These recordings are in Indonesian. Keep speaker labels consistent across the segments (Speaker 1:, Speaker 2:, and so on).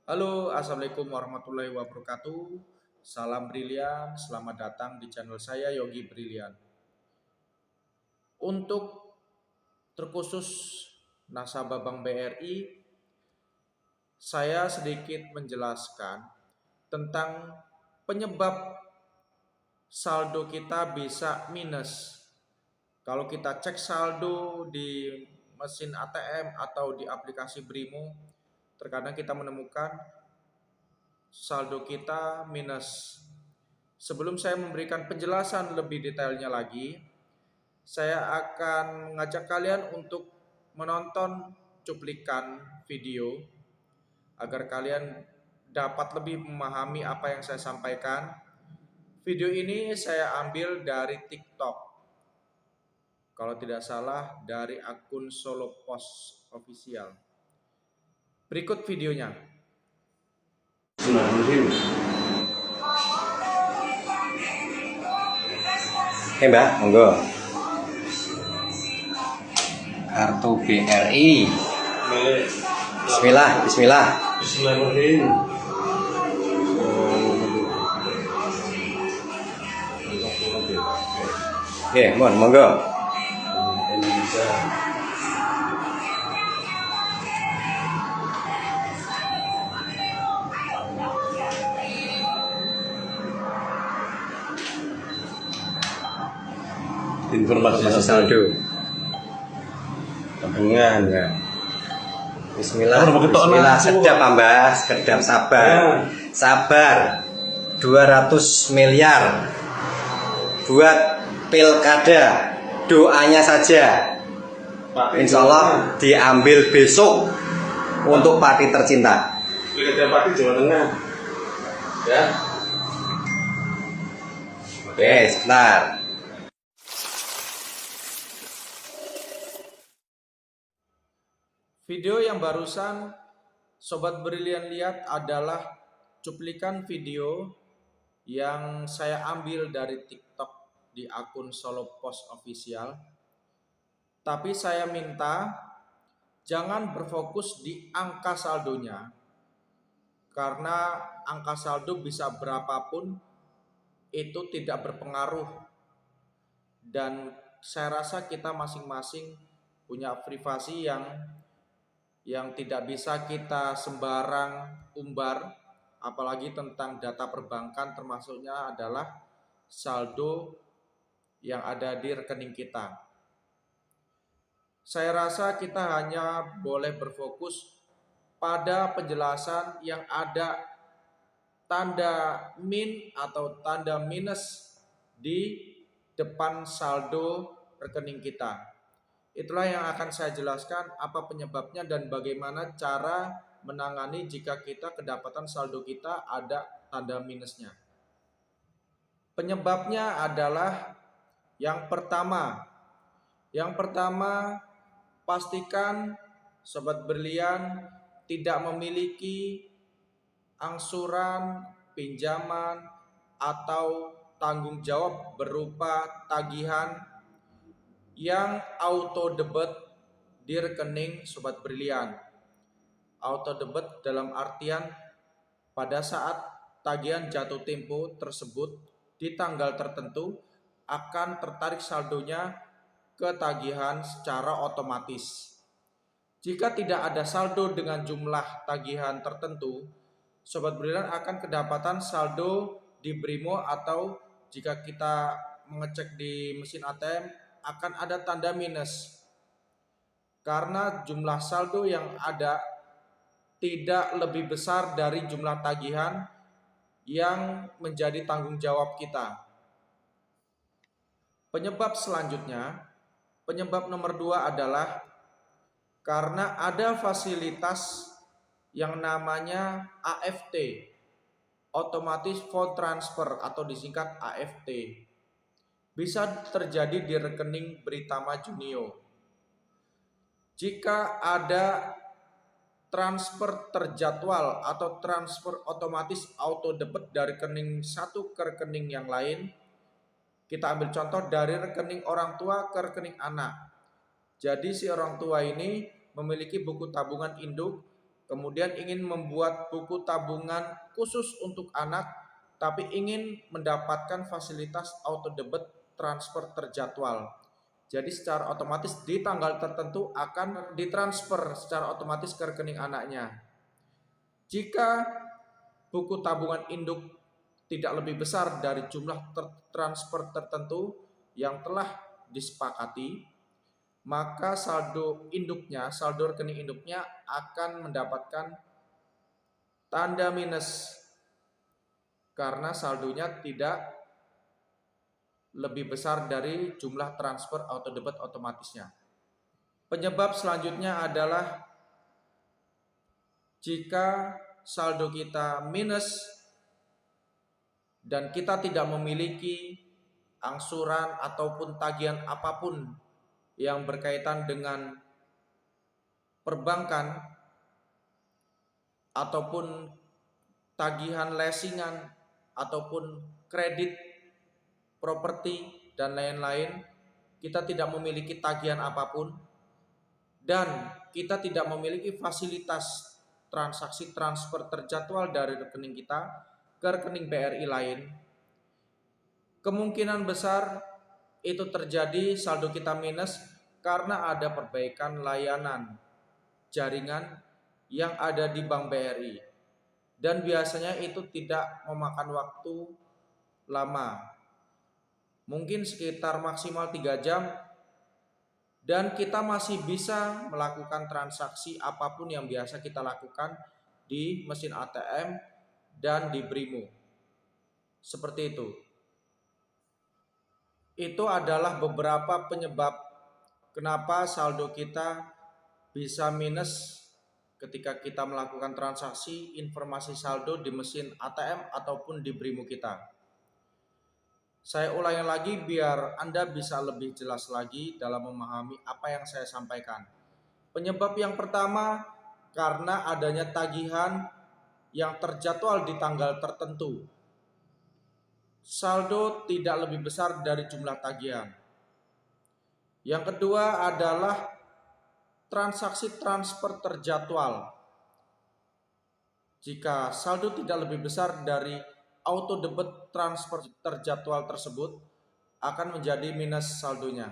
Speaker 1: Halo, assalamualaikum warahmatullahi wabarakatuh. Salam brilian, selamat datang di channel saya Yogi Brilian. Untuk terkhusus nasabah Bank BRI, saya sedikit menjelaskan tentang penyebab saldo kita bisa minus. Kalau kita cek saldo di mesin ATM atau di aplikasi Brimo, terkadang kita menemukan saldo kita minus. Sebelum saya memberikan penjelasan lebih detailnya lagi, saya akan mengajak kalian untuk menonton cuplikan video agar kalian dapat lebih memahami apa yang saya sampaikan. Video ini saya ambil dari TikTok. Kalau tidak salah dari akun Solo Post Official. Berikut videonya.
Speaker 2: Mbak, monggo. Kartu BRI. Bismillah, bismillah.
Speaker 3: Bismillahirrahmanirrahim.
Speaker 2: Oke, monggo.
Speaker 3: Indonesia. Informasi
Speaker 2: saldo. Tabungan ya. Bismillah. Bismillah, sedap Mbak, sedap sabar. Sabar. 200 miliar buat pilkada. Doanya saja. Insya Allah diambil besok untuk Pati tercinta.
Speaker 3: Pilkada Pati Jawa Tengah. Ya.
Speaker 2: Oke, sebentar.
Speaker 1: Video yang barusan Sobat Brilian lihat adalah cuplikan video yang saya ambil dari TikTok di akun Solo Post Official. Tapi saya minta jangan berfokus di angka saldonya, karena angka saldo bisa berapapun itu tidak berpengaruh. Dan saya rasa kita masing-masing punya privasi yang tidak bisa kita sembarang umbar, apalagi tentang data perbankan, termasuknya adalah saldo yang ada di rekening kita. Saya rasa kita hanya boleh berfokus pada penjelasan yang ada tanda min atau tanda minus di depan saldo rekening kita. Itulah yang akan saya jelaskan apa penyebabnya dan bagaimana cara menangani jika kita kedapatan saldo kita ada tanda minusnya. Penyebabnya adalah yang pertama pastikan Sobat Brilian tidak memiliki angsuran, pinjaman, atau tanggung jawab berupa tagihan yang auto debit di rekening Sobat Brilian. Auto debit dalam artian pada saat tagihan jatuh tempo tersebut di tanggal tertentu akan tertarik saldonya ke tagihan secara otomatis. Jika tidak ada saldo dengan jumlah tagihan tertentu, Sobat Brilian akan kedapatan saldo di Brimo, atau jika kita mengecek di mesin ATM akan ada tanda minus karena jumlah saldo yang ada tidak lebih besar dari jumlah tagihan yang menjadi tanggung jawab kita. Penyebab selanjutnya, penyebab nomor 2 adalah karena ada fasilitas yang namanya AFT, Automatic Fund Transfer atau disingkat AFT. Bisa terjadi di rekening Britama Junio. Jika ada transfer terjadwal atau transfer otomatis auto debit dari rekening satu ke rekening yang lain, kita ambil contoh dari rekening orang tua ke rekening anak. Jadi si orang tua ini memiliki buku tabungan induk kemudian ingin membuat buku tabungan khusus untuk anak, tapi ingin mendapatkan fasilitas auto debit transfer terjadwal. Jadi secara otomatis di tanggal tertentu akan ditransfer secara otomatis ke rekening anaknya. Jika buku tabungan induk tidak lebih besar dari jumlah transfer tertentu yang telah disepakati, maka saldo induknya, saldo rekening induknya akan mendapatkan tanda minus karena saldonya tidak lebih besar dari jumlah transfer auto debit otomatisnya. Penyebab selanjutnya adalah jika saldo kita minus dan kita tidak memiliki angsuran ataupun tagihan apapun yang berkaitan dengan perbankan ataupun tagihan leasingan ataupun kredit properti dan lain-lain, kita tidak memiliki tagihan apapun dan kita tidak memiliki fasilitas transaksi transfer terjadwal dari rekening kita ke rekening BRI lain, kemungkinan besar itu terjadi saldo kita minus karena ada perbaikan layanan jaringan yang ada di Bank BRI, dan biasanya itu tidak memakan waktu lama, mungkin sekitar maksimal 3 jam, dan kita masih bisa melakukan transaksi apapun yang biasa kita lakukan di mesin ATM dan di Brimo. Seperti itu. Itu adalah beberapa penyebab kenapa saldo kita bisa minus ketika kita melakukan transaksi informasi saldo di mesin ATM ataupun di Brimo kita. Saya ulangi lagi biar Anda bisa lebih jelas lagi dalam memahami apa yang saya sampaikan. Penyebab yang pertama karena adanya tagihan yang terjadwal di tanggal tertentu. Saldo tidak lebih besar dari jumlah tagihan. Yang kedua adalah transaksi transfer terjadwal. Jika saldo tidak lebih besar dari auto debit transfer terjadwal tersebut, akan menjadi minus saldonya.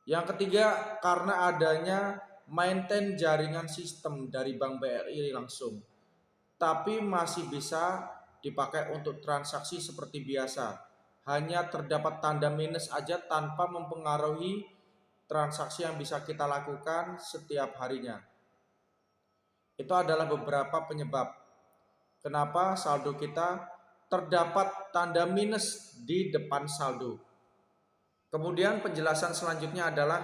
Speaker 1: Yang ketiga, karena adanya maintain jaringan sistem dari Bank BRI langsung, tapi masih bisa dipakai untuk transaksi seperti biasa. Hanya terdapat tanda minus aja tanpa mempengaruhi transaksi yang bisa kita lakukan setiap harinya. Itu adalah beberapa penyebab kenapa saldo kita terdapat tanda minus di depan saldo. Kemudian penjelasan selanjutnya adalah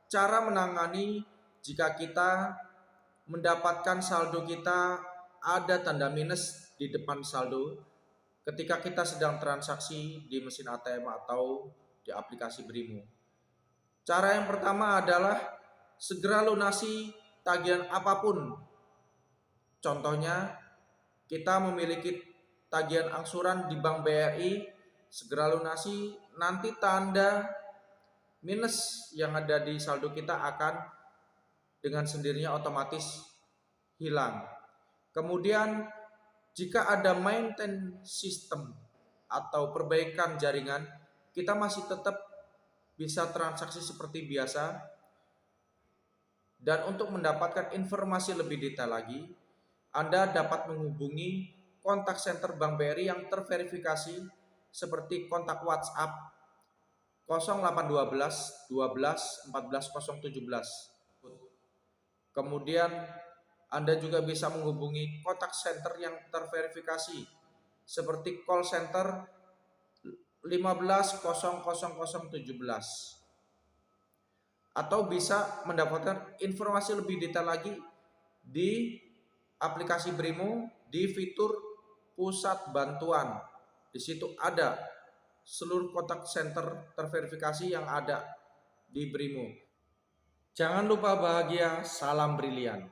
Speaker 1: cara menangani jika kita mendapatkan saldo kita ada tanda minus di depan saldo ketika kita sedang transaksi di mesin ATM atau di aplikasi Brimo. Cara yang pertama adalah segera lunasi tagihan apapun. Contohnya, kita memiliki tagihan angsuran di Bank BRI, segera lunasi, nanti tanda minus yang ada di saldo kita akan dengan sendirinya otomatis hilang. Kemudian jika ada maintain sistem atau perbaikan jaringan, kita masih tetap bisa transaksi seperti biasa. Dan untuk mendapatkan informasi lebih detail lagi, Anda dapat menghubungi kontak center Bank BRI yang terverifikasi seperti kontak WhatsApp 0812 12 14 017. Kemudian Anda juga bisa menghubungi kontak center yang terverifikasi seperti call center 15 00017, atau bisa mendapatkan informasi lebih detail lagi di aplikasi Brimo di fitur pusat bantuan. Di situ ada seluruh kontak center terverifikasi yang ada di Brimo. Jangan lupa bahagia, salam brilian.